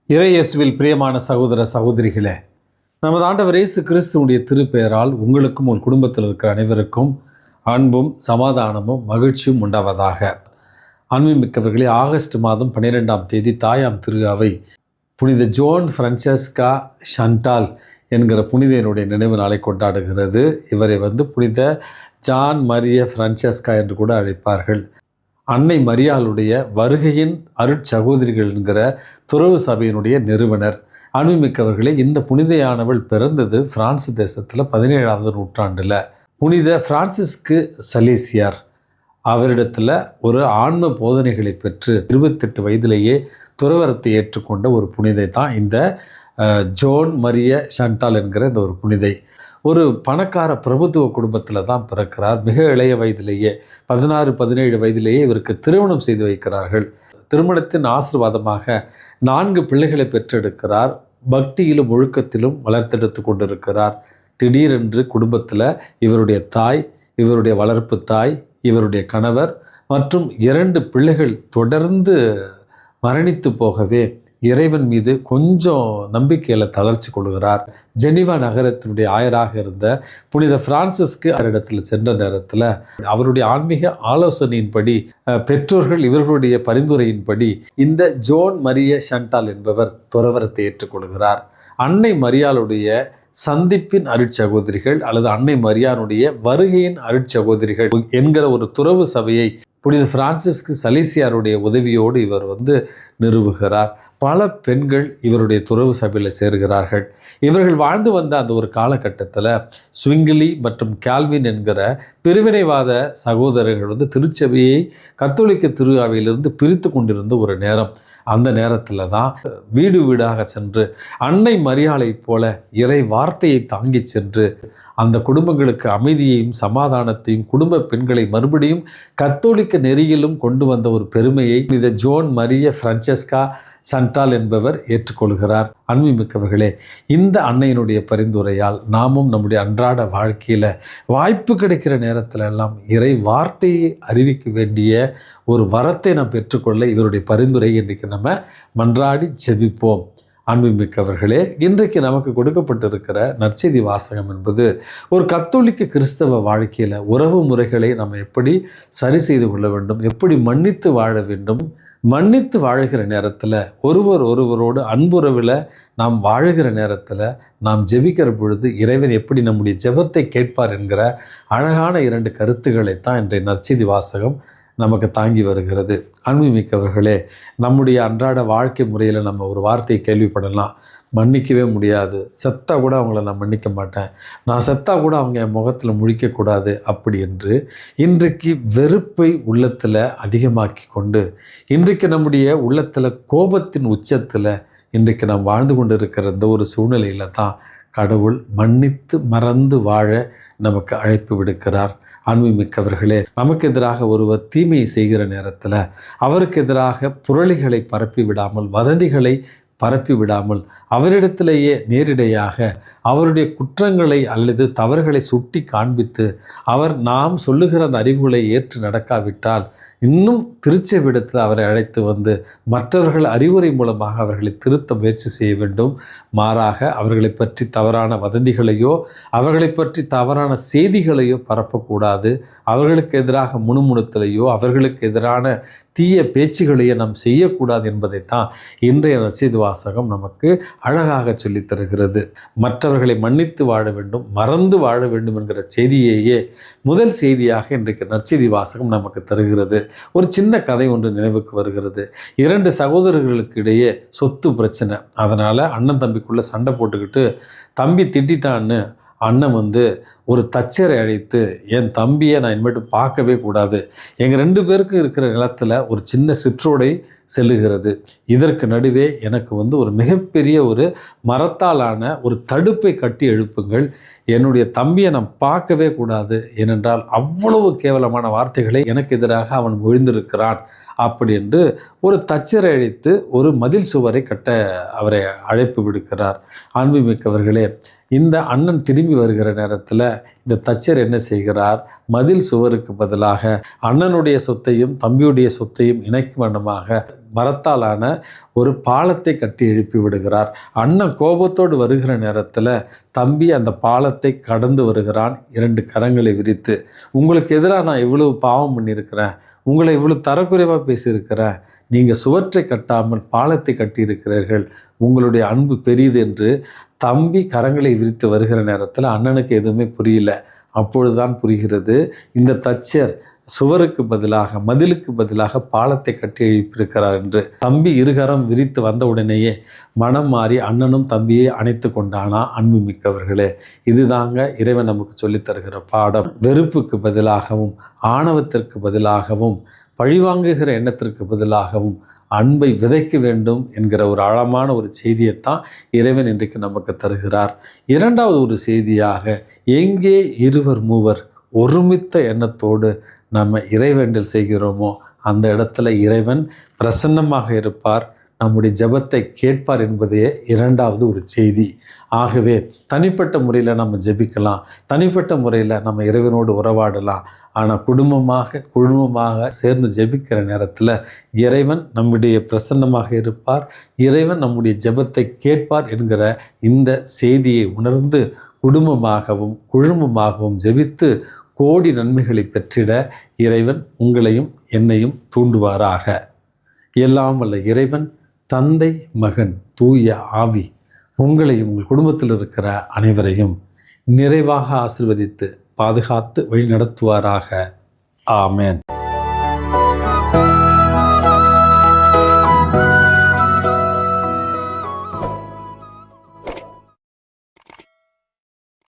இறையேசுவில் பிரியமான சகோதர சகோதரிகளே, நமது ஆண்டவர் இயேசு கிறிஸ்துவுடைய திருப்பெயரால் உங்களுக்கும் உங்கள் குடும்பத்தில் இருக்கிற அனைவருக்கும் அன்பும் சமாதானமும் மகிழ்ச்சியும் உண்டாவதாக. அன்புமிக்கவர்களே, ஆகஸ்ட் மாதம் 12ஆம் தேதி தாயாம் திருஅவை புனித ஜோன் பிரான்செஸ்கா ஷாண்டால் என்கிற புனிதனுடைய நினைவு நாளை கொண்டாடுகிறது. இவரை புனித ஜான் மரிய பிரான்செஸ்கா என்று கூட அழைப்பார்கள். அன்னை மரியாளுடைய வருகையின் அருட்சகோதரிகள் என்கிற துறவு சபையினுடைய நிறுவனர். அன்புமிக்கவர்களே, இந்த புனிதையானவள் பிறந்தது பிரான்ஸ் தேசத்தில் 17ஆவது நூற்றாண்டில். புனித பிரான்சிஸ்கு சலேசியார் அவரிடத்தில் ஒரு ஆன்ம போதனைகளை பெற்று 28 வயதிலேயே துறவரத்தை ஏற்றுக்கொண்ட ஒரு புனிதை தான் இந்த ஜோன் மரிய ஷாண்டால் என்கிற இந்த ஒரு புனிதை. ஒரு பணக்கார பிரபுத்துவ குடும்பத்தில் தான் பிறக்கிறார். மிக இளைய வயதிலேயே 16-17 வயதிலேயே இவருக்கு திருமணம் செய்து வைக்கிறார்கள். திருமணத்தின் ஆசீர்வாதமாக 4 பிள்ளைகளை பெற்றெடுக்கிறார். பக்தியிலும் ஒழுக்கத்திலும் வளர்த்தெடுத்து கொண்டிருக்கிறார். திடீரென்று குடும்பத்தில் இவருடைய தாய், இவருடைய வளர்ப்பு தாய், இவருடைய கணவர் மற்றும் 2 பிள்ளைகள் தொடர்ந்து மரணித்து போகவே இறைவன் மீது கொஞ்சம் நம்பிக்கையில் தளர்ச்சி கொள்கிறார். ஜெனிவா நகரத்தினுடைய ஆயராக இருந்த புனித பிரான்சிஸ்கு அவரிடத்தில் சென்ற நேரத்தில் அவருடைய ஆன்மீக ஆலோசனையின்படி, பெற்றோர்கள் இவர்களுடைய பரிந்துரையின்படி இந்த ஜோன் மரிய ஷாண்டால் என்பவர் துறவரத்தை ஏற்றுக்கொள்கிறார். அன்னை மரியாளுடைய சந்திப்பின் அருட்சகோதரிகள் அல்லது அன்னை மரியானுடைய வருகையின் அருட்சகோதரிகள் என்கிற ஒரு துறவு சபையை புனித பிரான்சிஸ்கு சலேசியாருடைய உதவியோடு இவர் நிறுவுகிறார். பல பெண்கள் இவருடைய துறவு சபையில் சேர்கிறார்கள். இவர்கள் வாழ்ந்து வந்த அந்த ஒரு காலகட்டத்தில் ஸ்விங்கிலி மற்றும் கால்வின் என்கிற பிரிவினைவாத சகோதரர்கள் திருச்சபையை கத்தோலிக்க திருஅவையிலிருந்து பிரித்து கொண்டிருந்த ஒரு நேரம். அந்த நேரத்தில் தான் வீடு வீடாக சென்று அன்னை மரியாளை போல இறை வார்த்தையை தாங்கி சென்று அந்த குடும்பங்களுக்கு அமைதியையும் சமாதானத்தையும் குடும்ப பெண்களை மறுபடியும் கத்தோலிக்க நெறியிலும் கொண்டு வந்த ஒரு பெருமையை இந்த ஜோன் மரிய பிரான்செஸ்கா ஷாண்டால் என்பவர் ஏற்றுக்கொள்கிறார். அன்புமிக்கவர்களே, இந்த அன்னையினுடைய பரிந்துரையால் நாமும் நம்முடைய அன்றாட வாழ்க்கையில் வாய்ப்பு கிடைக்கிற நேரத்தில் எல்லாம் இறை வார்த்தையை அறிவிக்க வேண்டிய ஒரு வரத்தை நாம் பெற்றுக்கொள்ள இவருடைய பரிந்துரை இன்றைக்கு நம்ம மன்றாடி ஜெபிப்போம். அன்புமிக்கவர்களே, இன்றைக்கு நமக்கு கொடுக்கப்பட்டிருக்கிற நற்செய்தி வாசகம் என்பது ஒரு கத்தோலிக்க கிறிஸ்தவ வாழ்க்கையில் உறவு முறைகளை நம்ம எப்படி சரி செய்து கொள்ள வேண்டும், எப்படி மன்னித்து வாழ வேண்டும், மன்னித்து வாழுகிற நேரத்தில் ஒருவரோடு அன்புறவில் நாம் வாழுகிற நேரத்தில் நாம் ஜெபிக்கிற பொழுது இறைவன் எப்படி நம்முடைய ஜெபத்தை கேட்பார் என்கிற அழகான 2 கருத்துக்களை தான் இன்றைய நற்செய்தி வாசகம் நமக்கு தாங்கி வருகிறது. அன்புமிக்கவர்களே, நம்முடைய அன்றாட வாழ்க்கை முறையில் நம்ம ஒரு வார்த்தையை கேள்விப்படலாம், மன்னிக்கவே முடியாது, செத்தா கூட அவங்கள நான் மன்னிக்க மாட்டேன், நான் செத்தா கூட அவங்க என் முகத்தில் முழிக்கக்கூடாது அப்படி என்று இன்றைக்கு வெறுப்பை உள்ளத்தில் அதிகமாக்கி கொண்டு இன்றைக்கு நம்முடைய உள்ளத்தில் கோபத்தின் உச்சத்தில் இன்றைக்கு நாம் வாழ்ந்து கொண்டு இருக்கிற இந்த ஒரு சூழ்நிலையில் தான் கடவுள் மன்னித்து மறந்து வாழ நமக்கு அழைப்பு விடுக்கிறார். அன்புமிக்கவர்களே, நமக்கு எதிராக ஒருவர் தீமையை செய்கிற நேரத்தில் அவருக்கு எதிராக புரளிகளை பரப்பி விடாமல், வதந்திகளை பரப்பி விடாமல், அவரிடத்திலேயே நேரிடையாக அவருடைய குற்றங்களை அல்லது தவறுகளை சுட்டி காண்பித்து அவர் நாம் சொல்லுகிற அந்த அறிவுகளை ஏற்று நடக்காவிட்டால் இன்னும் திருச்செவிடத்தில் அவரை அழைத்து மற்றவர்கள் அறிவுரை மூலமாக அவர்களை திருத்த முயற்சி செய்ய வேண்டும். மாறாக அவர்களை பற்றி தவறான வதந்திகளையோ அவர்களை பற்றி தவறான செய்திகளையோ பரப்பக்கூடாது. அவர்களுக்கு எதிராக முணுமுணுத்தலையோ அவர்களுக்கு எதிரான தீய பேச்சுகளையோ நாம் செய்யக்கூடாது என்பதைத்தான் இன்றைய நற்செய்தி வாசகம் நமக்கு அழகாக சொல்லித் தருகிறது. மற்றவர்களை மன்னித்து வாழ வேண்டும், மறந்து வாழ வேண்டும் என்கிற செய்தியையே முதல் செய்தியாக இன்றைக்கு நற்செய்தி வாசகம் நமக்கு தருகிறது. ஒரு சின்ன கதை ஒன்று நினைவுக்கு வருகிறது. 2 சகோதரர்களுக்கு இடையே சொத்து பிரச்சனை. அதனால் அண்ணன் தம்பிக்குள்ளே சண்டை போட்டுக்கிட்டு தம்பி திட்டான்னு அண்ணன் ஒரு தச்சரை அழைத்து, என் தம்பியை நான் இனிமேட்டு பார்க்கவே கூடாது, எங்கள் 2 பேருக்கும் இருக்கிற நிலத்தில் ஒரு சின்ன சிற்றோடை செல்லுகிறது, இதற்கு நடுவே எனக்கு ஒரு மிகப்பெரிய ஒரு மரத்தாலான ஒரு தடுப்பை கட்டி எழுப்புங்கள், என்னுடைய தம்பியை நான் பார்க்கவே கூடாது, ஏனென்றால் அவ்வளவு கேவலமான வார்த்தைகளை எனக்கு எதிராக அவன் மொழிந்திருக்கிறான் அப்படி என்று ஒரு தச்சரை அழைத்து ஒரு மதில் சுவரை கட்ட அவரை அழைப்பு விடுக்கிறார். அன்புமிக்கவர்களே, இந்த அண்ணன் திரும்பி வருகிற நேரத்தில் இந்த தச்சர் என்ன செய்கிறார்? மதில் சுவருக்கு பதிலாக அண்ணனுடைய சொத்தையும் தம்பியுடைய சொத்தையும் இணைக்கும் வண்ணமாக மரத்தாலான ஒரு பாலத்தை கட்டி எழுப்பி விடுகிறார். அண்ணன் கோபத்தோடு வருகிற நேரத்தில் தம்பி அந்த பாலத்தை கடந்து வருகிறான், 2 கரங்களை விரித்து. உங்களுக்கு எதிராக நான் இவ்வளவு பாவம் பண்ணியிருக்கிறேன், உங்களை இவ்வளவு தரக்குறைவாக பேசியிருக்கிறேன், நீங்கள் சுவற்றை கட்டாமல் பாலத்தை கட்டியிருக்கிறீர்கள், உங்களுடைய அன்பு பெரியது என்று தம்பி கரங்களை விரித்து வருகிற நேரத்தில் அண்ணனுக்கு எதுவுமே புரியல. அப்பொழுதுதான் புரிகிறது, இந்த தச்சர் சுவருக்கு பதிலாக மதிலுக்கு பதிலாக பாலத்தை கட்டி எழுப்பியிருக்கிறார் என்று. தம்பி இருகரம் விரித்து வந்த உடனேயே மனம் மாறி அண்ணனும் தம்பியை அணைத்து கொண்டானா. அன்பு மிக்கவர்களே, இதுதாங்க இறைவன் நமக்கு சொல்லித் தருகிற பாடம். வெறுப்புக்கு பதிலாகவும் ஆணவத்திற்கு பதிலாகவும் பழிவாங்குகிற எண்ணத்திற்கு பதிலாகவும் அன்பை விதைக்க வேண்டும் என்கிற ஒரு ஆழமான ஒரு செய்தியைத்தான் இறைவன் இன்றைக்கு நமக்கு தருகிறார். 2வது ஒரு செய்தியாக, எங்கே 2 3 ஒருமித்த எண்ணத்தோடு நம்ம இறைவேண்டல் செய்கிறோமோ அந்த இடத்துல இறைவன் பிரசன்னமாக இருப்பார், நம்முடைய ஜெபத்தை கேட்பார் என்பதே 2வது ஒரு செய்தி. ஆகவே தனிப்பட்ட முறையில் நம்ம ஜெபிக்கலாம், தனிப்பட்ட முறையில் நம்ம இறைவனோடு உறவாடலாம். ஆனால் குழுமமாக சேர்ந்து ஜெபிக்கிற நேரத்தில் இறைவன் நம்முடைய பிரசன்னமாக இருப்பார், இறைவன் நம்முடைய ஜெபத்தை கேட்பார் என்கிற இந்த செய்தியை உணர்ந்து குழுமமாகவும் ஜெபித்து கோடி நன்மைகளை பெற்றிட இறைவன் உங்களையும் என்னையும் தூண்டுவாராக. எல்லாம் வல்ல இறைவன் தந்தை, மகன், தூய ஆவி உங்களையும் உங்கள் குடும்பத்தில் இருக்கிற அனைவரையும் நிறைவாக ஆசீர்வதித்து பாதுகாத்து வழி நடத்துவாராக. ஆமென்.